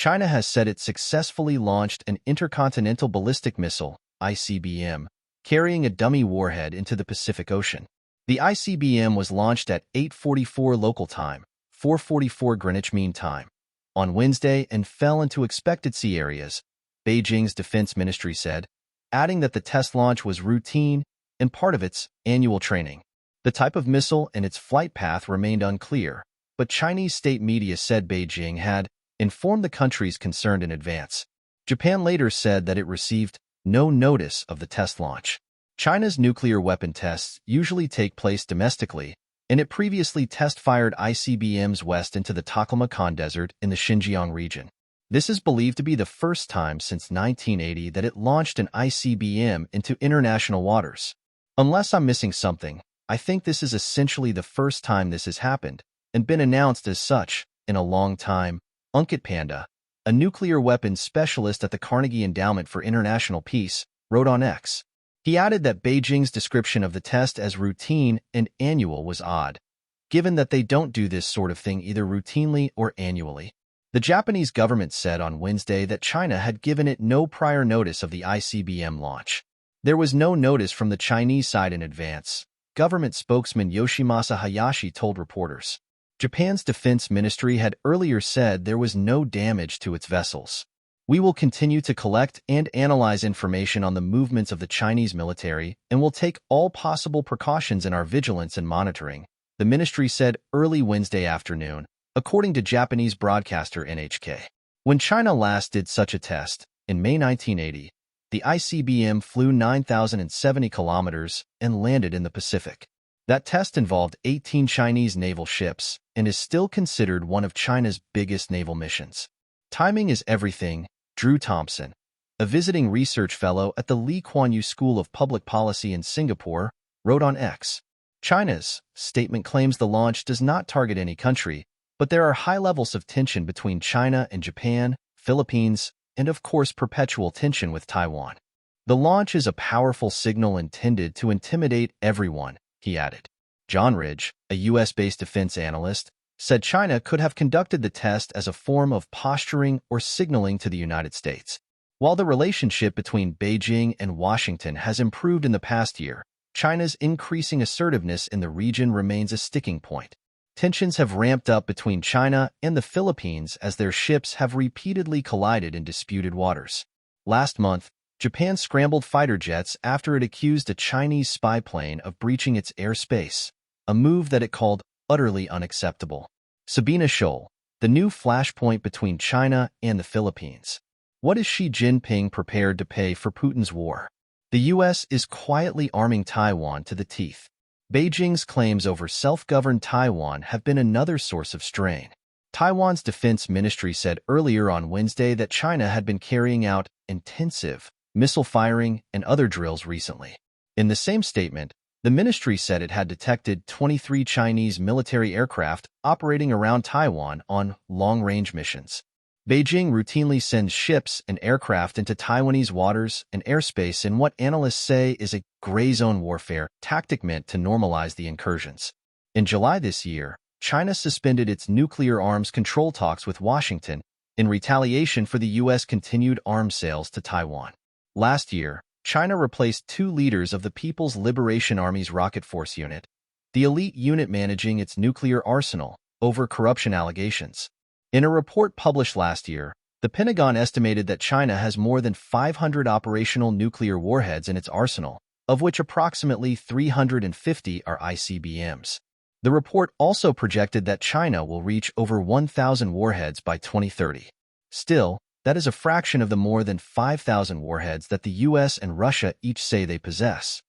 China has said it successfully launched an intercontinental ballistic missile, ICBM, carrying a dummy warhead into the Pacific Ocean. The ICBM was launched at 8:44 local time, 4:44 Greenwich Mean Time, on Wednesday and fell into expected sea areas, Beijing's defense ministry said, adding that the test launch was routine and part of its annual training. The type of missile and its flight path remained unclear, but Chinese state media said Beijing had informed the countries concerned in advance. Japan later said that it received no notice of the test launch. China's nuclear weapon tests usually take place domestically, and it previously test-fired ICBMs west into the Taklamakan Desert in the Xinjiang region. This is believed to be the first time since 1980 that it launched an ICBM into international waters. Unless I'm missing something, I think this is essentially the first time this has happened, and been announced as such, in a long time, Ankit Panda, a nuclear weapons specialist at the Carnegie Endowment for International Peace, wrote on X. He added that Beijing's description of the test as routine and annual was odd, given that they don't do this sort of thing either routinely or annually. The Japanese government said on Wednesday that China had given it no prior notice of the ICBM launch. There was no notice from the Chinese side in advance, government spokesman Yoshimasa Hayashi told reporters. Japan's defense ministry had earlier said there was no damage to its vessels. We will continue to collect and analyze information on the movements of the Chinese military and will take all possible precautions in our vigilance and monitoring, the ministry said early Wednesday afternoon, according to Japanese broadcaster NHK. When China last did such a test, in May 1980, the ICBM flew 9,070 kilometers and landed in the Pacific. That test involved 18 Chinese naval ships and is still considered one of China's biggest naval missions. Timing is everything, Drew Thompson, a visiting research fellow at the Lee Kuan Yew School of Public Policy in Singapore, wrote on X. China's statement claims the launch does not target any country, but there are high levels of tension between China and Japan, Philippines, and of course perpetual tension with Taiwan. The launch is a powerful signal intended to intimidate everyone, he added. John Ridge, a U.S.-based defense analyst, said China could have conducted the test as a form of posturing or signaling to the United States. While the relationship between Beijing and Washington has improved in the past year, China's increasing assertiveness in the region remains a sticking point. Tensions have ramped up between China and the Philippines as their ships have repeatedly collided in disputed waters. Last month, Japan scrambled fighter jets after it accused a Chinese spy plane of breaching its airspace, a move that it called utterly unacceptable. Sabina Scholl, the new flashpoint between China and the Philippines. What is Xi Jinping prepared to pay for Putin's war? The U.S. is quietly arming Taiwan to the teeth. Beijing's claims over self-governed Taiwan have been another source of strain. Taiwan's defense ministry said earlier on Wednesday that China had been carrying out intensive missile firing and other drills recently. In the same statement, the ministry said it had detected 23 Chinese military aircraft operating around Taiwan on long-range missions. Beijing routinely sends ships and aircraft into Taiwanese waters and airspace in what analysts say is a gray zone warfare tactic meant to normalize the incursions. In July this year, China suspended its nuclear arms control talks with Washington in retaliation for the U.S. continued arms sales to Taiwan. Last year, China replaced 2 leaders of the People's Liberation Army's Rocket Force unit, the elite unit managing its nuclear arsenal, over corruption allegations. In a report published last year, the Pentagon estimated that China has more than 500 operational nuclear warheads in its arsenal, of which approximately 350 are ICBMs. The report also projected that China will reach over 1,000 warheads by 2030. Still, that is a fraction of the more than 5,000 warheads that the U.S. and Russia each say they possess.